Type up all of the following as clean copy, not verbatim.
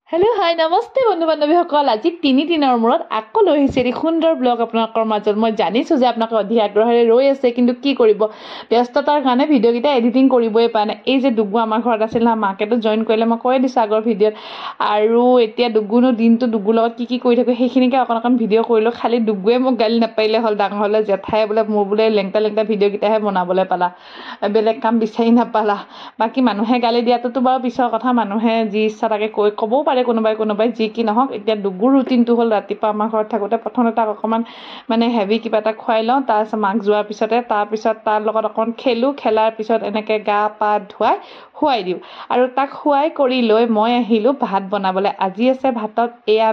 Hello' হাই নমস্তে বন্ধু বান্ধৱীসকল আজি 3 দিনৰ মূৰত আকৌ লৈ আহিছে এটি সুন্দৰ ব্লগ আপোনালোকৰ মাজত মই জানিছোঁ যে আপোনালোকে অধিক আগ্ৰহেৰে ৰৈ আছে কিন্তু কি কৰিব ব্যস্ততাৰ কাৰণে ভিডিঅ'কেইটা এডিটিং কৰিবই পৰা নাই এই যে ডুগু আমাৰ ঘৰত আছিল না মাকেতো জইন কৰিলে মই কৈ দিছোঁ আগৰ ভিডিঅ'ত আৰু এতিয়া ডুগুনো দিনটো ডুগুৰ লগত কি কৰি থাকোঁ সেইখিনিকে অকণ ভিডিঅ' কৰিলোঁ খালি ডুগুৱে মোক গালি নাপাৰিলে হ'ল ডাঙৰ হ'লে জেঠাই বোলে মোৰ বোলে লেংটা ভিডিঅ'কেইটাহে বনাবলৈ পালা বেলেগ কাম বিচাৰি নাপালা বাকী মানুহে গালি দিয়াটোতো বাৰু পিছৰ কথা মানুহে যি ইচ্ছা তাকে ক'বও পাৰে কোনোবাই যি কি নহওক এতিয়া ডুগুৰ ৰুটিনটো হ'ল ৰাতিপুৱা আমাৰ ঘৰত থাকোঁতে প্ৰথমতে তাক অকণমান মানে হেভি কিবা এটা খুৱাই লওঁ তাৰপিছত মাক যোৱাৰ পিছতে তাৰপিছত তাৰ লগত অকণ খেলাৰ পিছত এনেকৈ গা পা ধুৱাই শুৱাই দিওঁ আৰু তাক শুৱাই কৰি লৈ মই আহিলোঁ ভাত বনাবলৈ আজি আছে ভাতত এয়া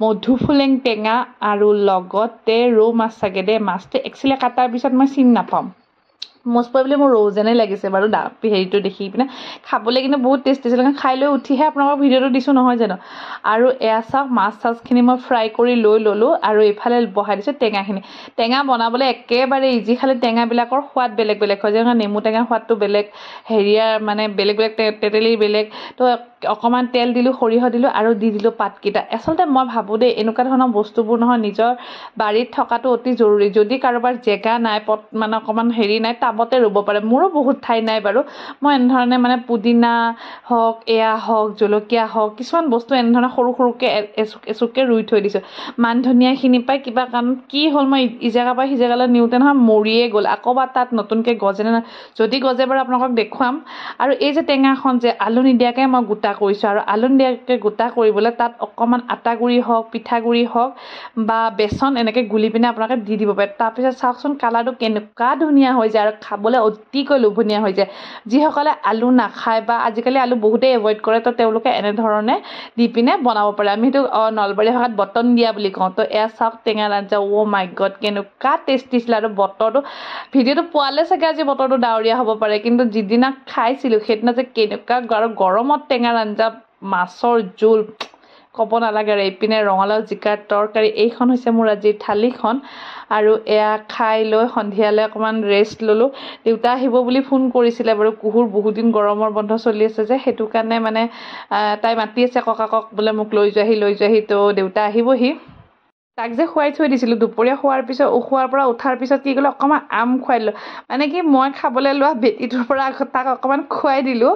মধুফুলেং টেঙা আৰু লগতে ৰৌ মাছ চাগে দেই মাছটো একচুৱেলি কাটাৰ পিছত মই চিনি নাপাম মষ্ট প্ৰবেবলি মোৰ ৰৌ যেনেই লাগিছে বাৰু হেৰিটো দেখি পিনে খাবলৈ কিন্তু বহুত টেষ্টি আছিল খাই লৈ উঠিহে আপোনালোকক ভিডিঅ'টো দিছোঁ নহয় জানো আৰু এয়া চাওক মাছ চাছখিনি মই ফ্ৰাই কৰি লৈ ল'লোঁ আৰু এইফালে বহাই দিছোঁ টেঙা বনাবলৈ একেবাৰে ইজি খালি টেঙাবিলাকৰ সোৱাদ বেলেগ হয় যেনেকৈ নেমু টেঙাৰ সোৱাদটো বেলেগ হেৰিয়াৰ মানে বেলেগ তেতেলীৰ বেলেগ তো অকণমান তেল দিলোঁ সৰিয়হ দিলোঁ আৰু দি দিলোঁ পাতকেইটা আচলতে মই ভাবোঁ দেই এনেকুৱা ধৰণৰ বস্তুবোৰ নহয় নিজৰ বাৰীত থকাটো অতি জৰুৰী যদি কাৰোবাৰ জেগা নাই মানে অকণমান হেৰি নাই টাবতে ৰুব পাৰে মোৰো বহুত ঠাই নাই বাৰু মই এনেধৰণে মানে পুদিনা হওক এয়া হওক জলকীয়া হওক কিছুমান বস্তু এনেধৰণে সৰুকৈ এচুককৈ ৰুই থৈ দিছোঁ মান ধনিয়াখিনি পাই কিবা কাৰণত কি হ'ল মই ইজেগাৰ পৰা সিজেগালৈ নিওঁতে নহয় মৰিয়ে গ'ল আকৌ বা তাত নতুনকৈ গজে নে যদি গজে বাৰু আপোনালোকক দেখুৱাম আৰু এই যে টেঙাখন যে আলু নিদিয়াকৈ মই গোটা কৰিছোঁ আৰু আলু নিদিয়াকৈ গোটা কৰিবলৈ তাত অকণমান আটা গুড়ি হওক পিঠাগুড়ি হওক বা বেচন এনেকৈ গুলি পিনে আপোনালোকে দি দিব পাৰে তাৰপিছত চাওকচোন কালাৰটো কেনেকুৱা ধুনীয়া হৈ যায় আৰু খাবলৈ অতিকৈ লোভনীয়া হৈ যায় যিসকলে আলু নাখায় বা আজিকালি আলু বহুতেই এভইড কৰে তো তেওঁলোকে এনেধৰণে দি পিনে বনাব পাৰে আমি সেইটো নলবাৰী ভাষাত বটন দিয়া বুলি কওঁ তো এয়া চাওক টেঙাৰ আঞ্জা মাই গড কেনেকুৱা টেষ্টি আছিলে আৰু বতৰটো ভিডিঅ'টো পোৱালে চাগে আজি বতৰটো ডাৱৰীয়া হ'ব পাৰে কিন্তু যিদিনা খাইছিলোঁ সেইদিনা যে কেনেকুৱা আৰু গৰমত টেঙাৰ আঞ্জা মাছৰ জোল ক'ব নালাগে আৰু এইপিনে ৰঙালাও জিকাৰ তৰকাৰী এইখন হৈছে মোৰ আজিৰ থালিখন আৰু এয়া খাই লৈ সন্ধিয়ালৈ অকণমান ৰেষ্ট ল'লোঁ দেউতা আহিব বুলি ফোন কৰিছিলে বাৰু কুহুৰ বহুত দিন গৰমৰ বন্ধ চলি আছে যে সেইটো কাৰণে মানে তাই মাতি আছে ককাকক বোলে মোক লৈ যোৱাহি তো দেউতা আহিবহি তাক যে খুৱাই থৈ দিছিলোঁ দুপৰীয়া শোৱাৰ পৰা উঠাৰ পিছত কি কৰিলোঁ অকণমান আম খুৱাই দিলোঁ মানে কি মই খাবলৈ লোৱা বেটিটোৰ পৰা তাক অকণমান খুৱাই দিলোঁ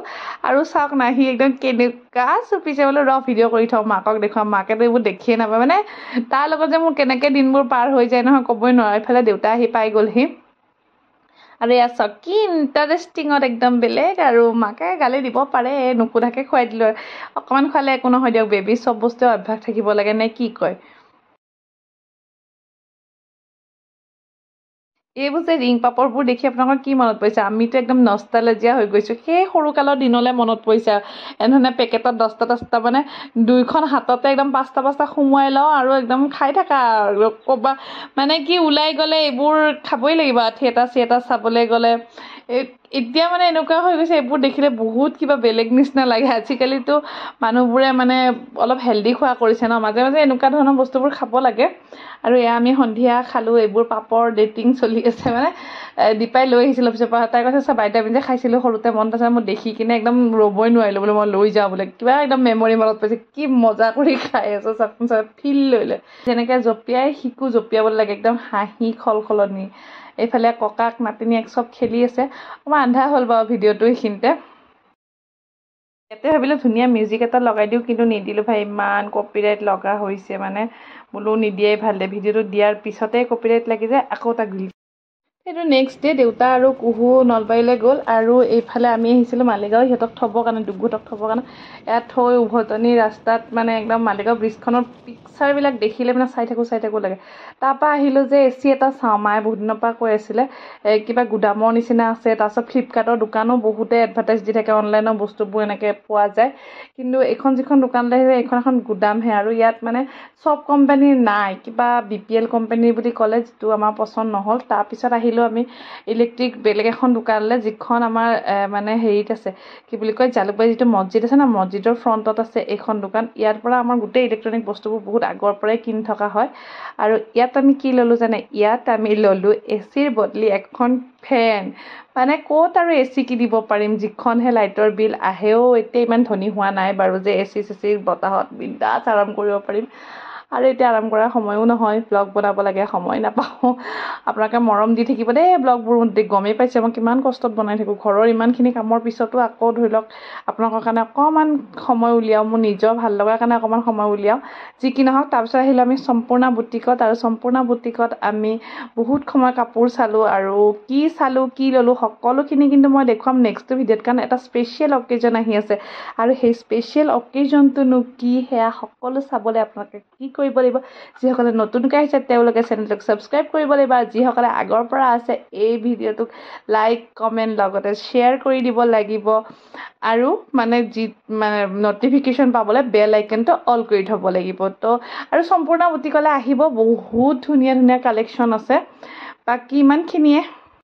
আৰু চাওক না সি একদম কেনেকুৱা চুপিছে বোলো ভিডিঅ' কৰি থওঁ মাকক দেখুৱাম মাকেতো এইবোৰ দেখিয়ে নাপায় মানে তাৰ লগত যে মোৰ কেনেকৈ দিনবোৰ পাৰ হৈ যায় নহয় ক'বই নোৱাৰোঁ এইফালে দেউতা আহি পাই গ'লহি আৰু এয়া চাওক কি ইণ্টাৰেষ্টিঙত একদম বেলেগ আৰু মাকে গালি দিব পাৰে নুসুধাকৈ খুৱাই দিলোঁ অকণমান খোৱালে একো নহয় দিয়ক বেবী চব বস্তুৱে অভ্যাস থাকিব লাগে নে কি কয় এইবোৰ যে ৰিং পাপৰবোৰ দেখি আপোনালোকৰ কি মনত পৰিছে আমিতো একদম নষ্টালজিয়া হৈ গৈছোঁ সেই সৰুকালৰ দিনলৈ মনত পৰিছে এনেধৰণে পেকেটত 10টা মানে দুইখন হাততে একদম 5টা সোমোৱাই লওঁ আৰু একদম খাই থাকা আৰু ক'বা মানে কি ওলাই গ'লে এইবোৰ খাবই লাগিব থিয়েটাৰ চাবলৈ গ'লে এতিয়া মানে এনেকুৱা হৈ গৈছে এইবোৰ দেখিলে বহুত কিবা বেলেগ নিচিনা লাগে আজিকালিতো মানুহবোৰে মানে অলপ হেল্ডি খোৱা কৰিছে ন মাজে মাজে এনেকুৱা ধৰণৰ বস্তুবোৰ খাব লাগে আৰু এয়া আমি সন্ধিয়া খালোঁ এইবোৰ পাপৰ ডেটিং চলি আছে মানে দীপাই লৈ আহিছিলোঁ পিছৰ পৰা তাই কৈছে বাইদেউ আমি যে খাইছিলোঁ সৰুতে মনত আছে মোৰ দেখি কিনে একদম ৰ'বই নোৱাৰিলোঁ বোলে মই লৈ যাওঁ বোলে কিবা একদম মেমৰি মনত পৰিছে কি মজা কৰি খাই আছোঁ চাকোন ফিল লৈ লৈ যেনেকৈ জঁপিয়াই শিকো জঁপিয়াবলৈ লাগে একদম হাঁহি খলখলনি এইফালে ককাক নাতিনীয়েক চব খেলি আছে অকণমান আন্ধাৰ হ'ল বাৰু ভিডিঅ'টো এইখিনিতে ইয়াতে ভাবিলোঁ ধুনীয়া মিউজিক এটা লগাই দিওঁ কিন্তু নিদিলোঁ ভাই ইমান কপিৰাইট লগা হৈছে মানে বোলো নিদিয়াই ভাল দে ভিডিঅ'টো দিয়াৰ পিছতে কপিৰাইট লাগি যায় আকৌ তাক দিলোঁ সেইটো নেক্সট ডে দেউতা আৰু কুহু নলবাৰীলৈ গ'ল আৰু এইফালে আমি আহিছিলোঁ মালিগাঁও সিহঁতক থ'বৰ কাৰণে ডুগুহঁতক থ'বৰ কাৰণে ইয়াত থৈ উভতনি ৰাস্তাত মানে একদম মালিগাঁও ব্ৰিজখনৰ পিকচাৰবিলাক দেখিলে মানে চাই থাকোঁ লাগে তাৰপৰা আহিলোঁ যে এচি এটা চাওঁ মায়ে বহুত দিনৰ পৰা কৈ আছিলে কিবা গুদামৰ নিচিনা আছে তাৰপিছত ফ্লিপকাৰ্টৰ দোকানো বহুতে এডভাৰটাইজ দি থাকে অনলাইনৰ বস্তুবোৰ এনেকৈ পোৱা যায় কিন্তু এইখন যিখন দোকানলৈ আহিলে এখন গুদামহে আৰু ইয়াত মানে চব কোম্পানীৰ নাই কিবা BPL কোম্পানী বুলি ক'লে যিটো আমাৰ পচন্দ নহ'ল তাৰপিছত আহিলোঁ আহিলোঁ আমি ইলেক্ট্ৰিক বেলেগ এখন দোকানলৈ, যিখন আমাৰ মানে হেৰিত আছে, কি বুলি কয়, জালুকবাৰী যিটো মছজিদ আছে না, মছজিদৰ ফ্ৰণ্টত আছে এইখন দোকান। ইয়াৰ পৰা আমাৰ গোটেই ইলেক্ট্ৰনিক বস্তুবোৰ বহুত আগৰ পৰাই কিনি থকা হয়। আৰু ইয়াত আমি কি ল'লোঁ জানে, ইয়াত আমি ল'লোঁ এচিৰ বদলি এখন ফেন। মানে ক'ত আৰু এচি কিনিব পাৰিম, যিখনহে লাইটৰ বিল আহেও। এতিয়া ইমান ধনী হোৱা নাই বাৰু যে এচি চেচিৰ বতাহত বিন্দাছ আৰাম কৰিব পাৰিম। আৰু এতিয়া আৰাম কৰাৰ সময়ো নহয়, ব্লগ বনাব লাগে, সময় নাপাওঁ। আপোনালোকে মৰম দি থাকিব দেই ব্লগবোৰ। গমেই পাইছে মই কিমান কষ্টত বনাই থাকোঁ, ঘৰৰ ইমানখিনি কামৰ পিছতো আকৌ ধৰি লওক আপোনালোকৰ কাৰণে অকণমান সময় উলিয়াওঁ, মোৰ নিজৰ ভাল লগাৰ কাৰণে অকণমান সময় উলিয়াওঁ। যি কি নহওক, তাৰপিছত আহিলোঁ আমি সম্পূৰ্ণা বুটিকত। আৰু সম্পূৰ্ণা বুটিকত আমি বহুত সময় কাপোৰ চালোঁ, আৰু কি চালোঁ কি ল'লোঁ সকলোখিনি কিন্তু মই দেখুৱাম নেক্সট ভিডিঅ'ত, কাৰণ এটা স্পেচিয়েল অকেজন আহি আছে। আৰু সেই স্পেচিয়েল অকেজনটোনো কি, সেয়া সকলো চাবলৈ আপোনালোকে কি কৰিব লাগিব, যিসকলে নতুনকৈ আহিছে তেওঁলোকে চেনেলটোক ছাবস্ক্ৰাইব কৰিব লাগিব, আৰু যিসকলে আগৰ পৰা আছে এই ভিডিঅ'টোক লাইক কমেণ্ট লগতে শ্বেয়াৰ কৰি দিব লাগিব। আৰু মানে নটিফিকেশ্যন পাবলৈ বেল আইকনটো অল কৰি থ'ব লাগিব। তো আৰু সম্পূৰ্ণ বুটিকলৈ আহিব, বহুত ধুনীয়া ধুনীয়া কালেকশ্যন আছে। বাকী ইমানখিনিয়ে।